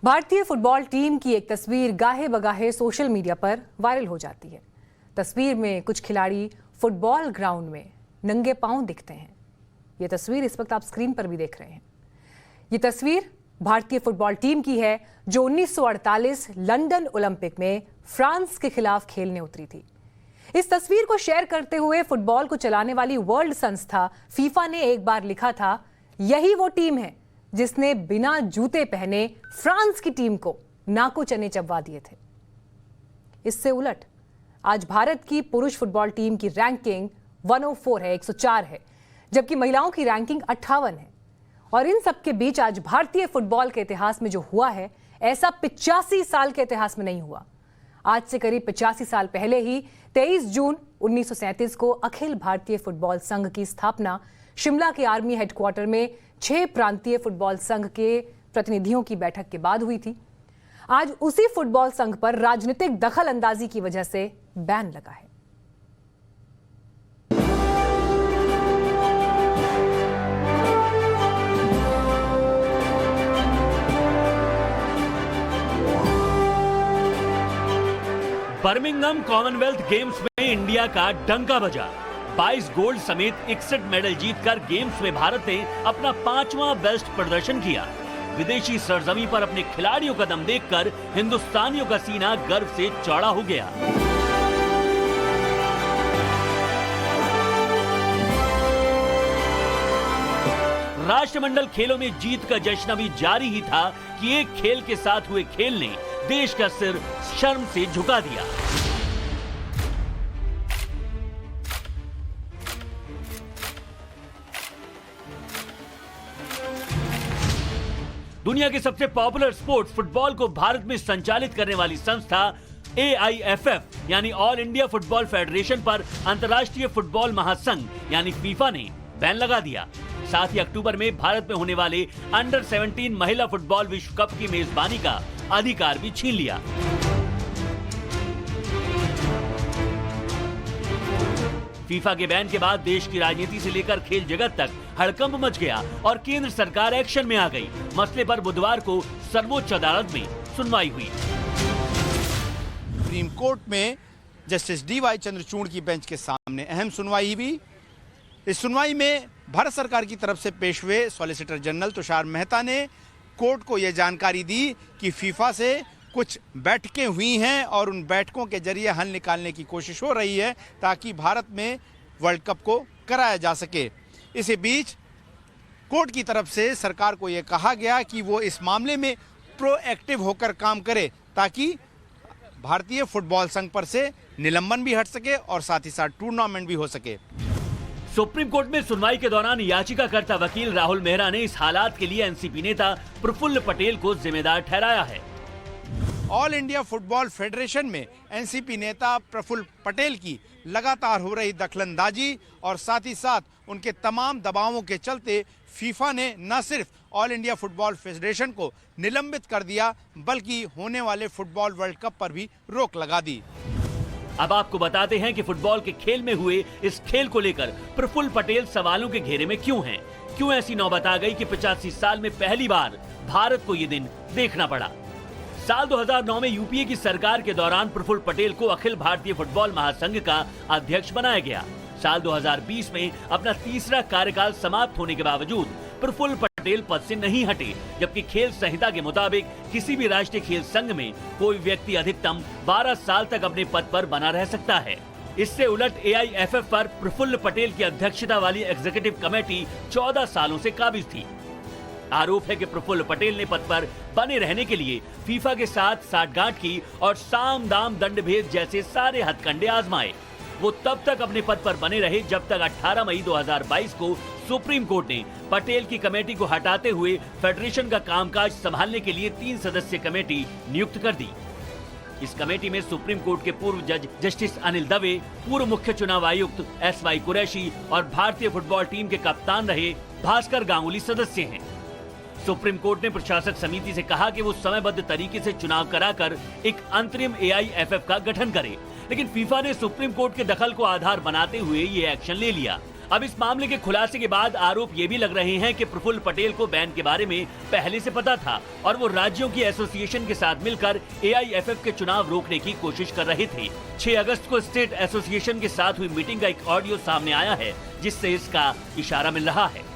भारतीय football team की एक तस्वीर गाहे बगाहे सोशल मीडिया पर वायरल हो जाती है। तस्वीर में कुछ खिलाड़ी फुटबॉल ग्राउंड में नंगे पांव दिखते हैं। ये तस्वीर इस वक्त आप स्क्रीन पर भी देख रहे हैं। ये तस्वीर भारतीय फुटबॉल टीम की है जो 1948 लंदन ओलंपिक में फ्रांस के खिलाफ खेलने उतरी थी। इस तस्वीर को शेयर करते हुए फुटबॉल को चलाने वाली वर्ल्ड संस्था फीफा ने एक बार लिखा था, यही वो टीम है जिसने बिना जूते पहने फ्रांस की टीम को नाको चने चबवा दिए थे। इससे उलट आज भारत की पुरुष फुटबॉल टीम की रैंकिंग 104 है, 104 है, जबकि महिलाओं की रैंकिंग 58 है। और इन सब के बीच आज भारतीय फुटबॉल के इतिहास में जो हुआ है, ऐसा 85 साल के इतिहास में नहीं हुआ। आज से करीब 85 साल पहले ही 23 जून 1937 को अखिल भारतीय फुटबॉल संघ की स्थापना शिमला के आर्मी हेडक्वार्टर में 6 प्रांतीय फुटबॉल संघ के प्रतिनिधियों की बैठक के बाद हुई थी। आज उसी फुटबॉल संघ पर राजनीतिक दखल अंदाजी की वजह से बैन लगा है। बर्मिंघम कॉमनवेल्थ गेम्स में इंडिया का डंका बजा। 22 गोल्ड समेत 61 मेडल जीतकर गेम्स में भारत ने अपना 5वां बेस्ट प्रदर्शन किया। विदेशी सरजमी पर अपने खिलाड़ियों का दम देखकर हिंदुस्तानियों का सीना गर्व से चौड़ा हो गया। राष्ट्रमंडल खेलों में जीत का जश्न अभी जारी ही था कि एक खेल के साथ हुए खेल ने देश का सिर शर्म से झुका दिया। दुनिया के सबसे पॉपुलर स्पोर्ट फुटबॉल को भारत में संचालित करने वाली संस्था AIFF यानी ऑल इंडिया फुटबॉल फेडरेशन पर अंतर्राष्ट्रीय फुटबॉल महासंघ यानी फीफा ने बैन लगा दिया। साथ ही अक्टूबर में भारत में होने वाले अंडर 17 महिला फुटबॉल विश्व कप की मेजबानी का अधिकार भी छीन लिया। फीफा के बैन के बाद देश की राजनीति से लेकर खेल जगत तक हड़कंप मच गया और केंद्र सरकार एक्शन में आ गई। मसले पर बुधवार को सर्वोच्च अदालत में सुनवाई हुई। सुप्रीम कोर्ट में जस्टिस DY चंद्रचूड़ की बेंच के सामने अहम सुनवाई हुई। इस सुनवाई में भारत सरकार की तरफ से पेश हुए सॉलिसिटर जनरल तुषार मेहता ने कोर्ट को यह जानकारी दी कि फीफा से कुछ बैठकें हुई हैं और उन बैठकों के जरिए हल निकालने की कोशिश हो रही है ताकि भारत में वर्ल्ड कप को कराया जा सके। इसी बीच कोर्ट की तरफ से सरकार को यह कहा गया कि वो इस मामले में प्रोएक्टिव होकर काम करे ताकि भारतीय फुटबॉल संघ पर से निलंबन भी हट सके और साथ ही साथ टूर्नामेंट भी हो सके। सुप्रीम कोर्ट में सुनवाई के दौरान याचिकाकर्ता वकील राहुल मेहरा ने इस हालात के लिए एनसीपी नेता प्रफुल्ल पटेल को जिम्मेदार ठहराया है। ऑल इंडिया फुटबॉल फेडरेशन में एनसीपी नेता प्रफुल्ल पटेल की लगातार हो रही दखलंदाजी और साथ ही साथ उनके तमाम दबावों के चलते फीफा ने न सिर्फ ऑल इंडिया फुटबॉल फेडरेशन को निलंबित कर दिया बल्कि होने वाले फुटबॉल वर्ल्ड कप पर भी रोक लगा दी। अब आपको बताते हैं कि फुटबॉल के खेल में हुए इस खेल को लेकर प्रफुल्ल पटेल सवालों के घेरे में क्यों हैं? क्यों ऐसी नौबत आ गई कि 85 साल में पहली बार भारत को ये दिन देखना पड़ा? साल 2009 में यूपीए की सरकार के दौरान प्रफुल्ल पटेल को अखिल भारतीय फुटबॉल महासंघ का अध्यक्ष बनाया गया। साल 2020 में अपना तीसरा कार्यकाल समाप्त होने के बावजूद प्रफुल्ल पटेल पद से नहीं हटे, जबकि खेल संहिता के मुताबिक किसी भी राष्ट्रीय खेल संघ में कोई व्यक्ति अधिकतम 12 साल तक अपने पद पर बना रह सकता है। इससे उलट AIFF पर प्रफुल्ल पटेल की अध्यक्षता वाली एग्जीक्यूटिव कमेटी 14 सालों से काबिज थी। आरोप है कि प्रफुल्ल पटेल ने पद पर बने रहने के लिए फीफा के साथ साठगांठ की और साम दाम दंड भेद जैसे सारे हथकंडे आजमाए। वो तब तक अपने पद पर बने रहे जब तक 18 मई 2022 को सुप्रीम कोर्ट ने पटेल की कमेटी को हटाते हुए फेडरेशन का कामकाज संभालने के लिए 3 सदस्यीय कमेटी नियुक्त कर दी। इस कमेटी में सुप्रीम कोर्ट के पूर्व जज जस्टिस अनिल दवे, पूर्व मुख्य चुनाव आयुक्त SY कुरैशी और भारतीय फुटबॉल टीम के कप्तान रहे भास्कर गांगुली सदस्य हैं। सुप्रीम कोर्ट ने प्रशासक समिति से कहा कि वो समयबद्ध तरीके से चुनाव कराकर एक अंतरिम AIFF का गठन करे, लेकिन फीफा ने सुप्रीम कोर्ट के दखल को आधार बनाते हुए ये एक्शन ले लिया। अब इस मामले के खुलासे के बाद आरोप ये भी लग रहे हैं कि प्रफुल्ल पटेल को बैन के बारे में पहले से पता था और वो राज्यों की एसोसिएशन के साथ मिलकर AIFF के चुनाव रोकने की कोशिश कर रहे थे। 6 अगस्त को स्टेट एसोसिएशन के साथ हुई मीटिंग का एक ऑडियो सामने आया है जिससे इसका इशारा मिल रहा है।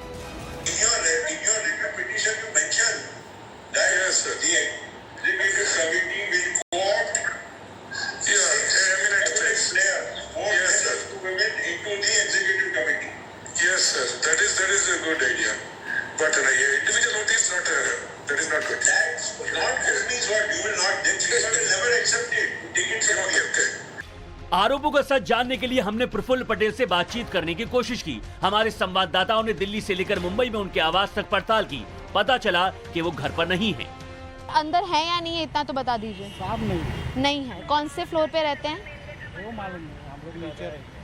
Yes, sir. That is a good idea. But individual notice that is not good. That's not good means what you will not. You will never accept it. Take it from here. आरोपों का सच जानने के लिए हमने प्रफुल्ल पटेल से बातचीत करने की कोशिश की। हमारे संवाददाताओं ने दिल्ली से लेकर मुंबई में उनके आवास तक पड़ताल की। पता चला कि वो घर पर नहीं है। अंदर है या नहीं है इतना तो बता दीजिए। साहब नहीं है। कौन से फ्लोर पे रहते हैं? वो मालूम नहीं, हम लोग नीचे रहते हैं।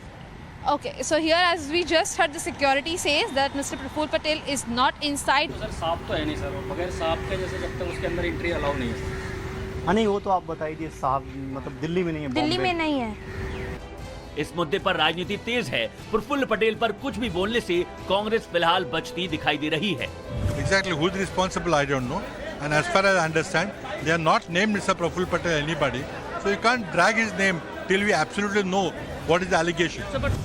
Okay, so here as we just heard, the security says that Mr. Prafull Patel is not inside. Sir साहब तो है नहीं सर, बगैर साहब के जैसे जब तक उसके अंदर एंट्री अलाउ नहीं है। हाँ नहीं, वो तो आप बता दिए साहब, मतलब दिल्ली में नहीं है, दिल्ली बॉम्बे में नहीं है। इस मुद्दे पर राजनीति तेज है। प्रफुल्ल पटेल पर कुछ भी बोलने से कांग्रेस फिलहाल बचती दिखाई दे रही है। Exactly who is responsible, I don't know. And as far as I understand, they are not named Mr. Prafull Patel anybody. So you can't drag his name till we absolutely know what is the allegation.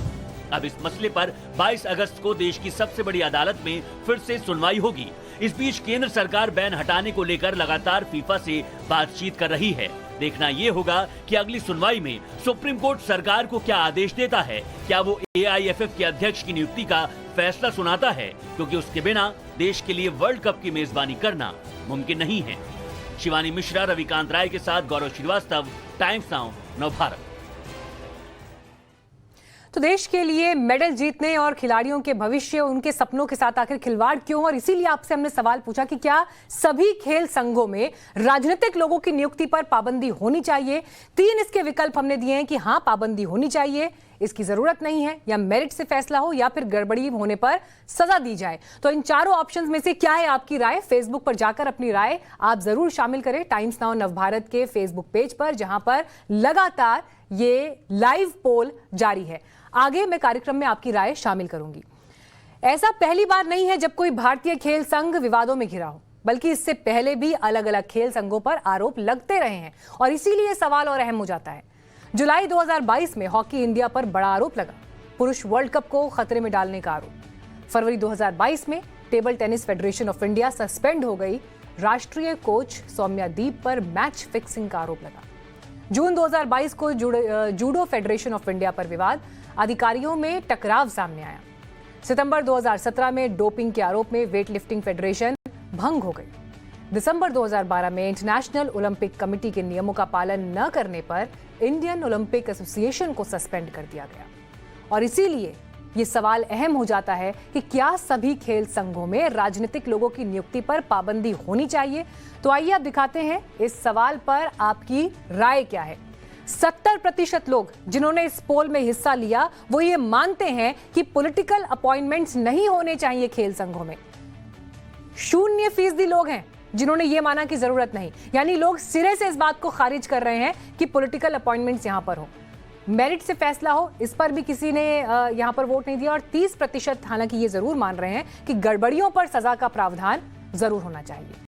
अब इस मसले पर 22 अगस्त को देश की सबसे बड़ी अदालत में फिर से सुनवाई होगी। इस बीच केंद्र सरकार बैन हटाने को लेकर लगातार फीफा से बातचीत कर रही है। देखना ये होगा कि अगली सुनवाई में सुप्रीम कोर्ट सरकार को क्या आदेश देता है। क्या वो AIFF के अध्यक्ष की नियुक्ति का फैसला सुनाता है, क्योंकि उसके बिना देश के लिए वर्ल्ड कप की मेजबानी करना मुमकिन नहीं है। शिवानी मिश्रा, रविकांत राय के साथ गौरव श्रीवास्तव, टाइम्स नाउ, नवभारत। तो देश के लिए मेडल जीतने और खिलाड़ियों के भविष्य, उनके सपनों के साथ आखिर खिलवाड़ क्यों? और इसीलिए आपसे हमने सवाल पूछा कि क्या सभी खेल संघों में राजनीतिक लोगों की नियुक्ति पर पाबंदी होनी चाहिए? 3 इसके विकल्प हमने दिए हैं कि हाँ, पाबंदी होनी चाहिए, इसकी जरूरत नहीं है, या मेरिट से फैसला हो, या फिर गड़बड़ी होने पर सजा दी जाए। तो इन चारों ऑप्शंस में से क्या है आपकी राय? फेसबुक पर जाकर अपनी राय आप जरूर शामिल करें टाइम्स नाउ नवभारत के फेसबुक पेज पर, जहां पर लगातार ये लाइव पोल जारी है। आगे मैं कार्यक्रम में आपकी राय शामिल करूंगी। ऐसा पहली बार नहीं है जब कोई भारतीय खेल संघ विवादों में घिरा हो, बल्कि इससे पहले भी अलग अलग खेल संघों पर आरोप लगते रहे हैं और इसीलिए सवाल और अहम हो जाता है। जुलाई 2022 में हॉकी इंडिया पर बड़ा आरोप लगा, पुरुष वर्ल्ड कप को खतरे में डालने का आरोप। फरवरी 2022 में table tennis federation of India suspend हो गई, राष्ट्रीय कोच सौम्यादीप पर मैच फिक्सिंग का आरोप लगा। जून 2022 को जूडो फेडरेशन ऑफ इंडिया पर विवाद, अधिकारियों में टकराव सामने आया। सितंबर 2017 में डोपिंग के आरोप में वेट लिफ्टिंग फेडरेशन भंग हो गई। दिसंबर 2012 में इंटरनेशनल ओलंपिक कमेटी के नियमों का पालन न करने पर इंडियन ओलंपिक एसोसिएशन को सस्पेंड कर दिया गया। और इसीलिए ये सवाल अहम हो जाता है कि क्या सभी खेल संघों में राजनीतिक लोगों की नियुक्ति पर पाबंदी होनी चाहिए? तो आइए आप दिखाते हैं इस सवाल पर आपकी राय क्या है। 70% लोग जिन्होंने इस पोल में हिस्सा लिया वो ये मानते हैं कि पॉलिटिकल अपॉइंटमेंट्स नहीं होने चाहिए खेल संघों में। 0% लोग हैं जिन्होंने ये माना कि जरूरत नहीं, यानी लोग सिरे से इस बात को खारिज कर रहे हैं कि पॉलिटिकल अपॉइंटमेंट्स यहां पर हो। मेरिट से फैसला हो, इस पर भी किसी ने यहां पर वोट नहीं दिया। और 30% हालांकि ये जरूर मान रहे हैं कि गड़बड़ियों पर सजा का प्रावधान जरूर होना चाहिए।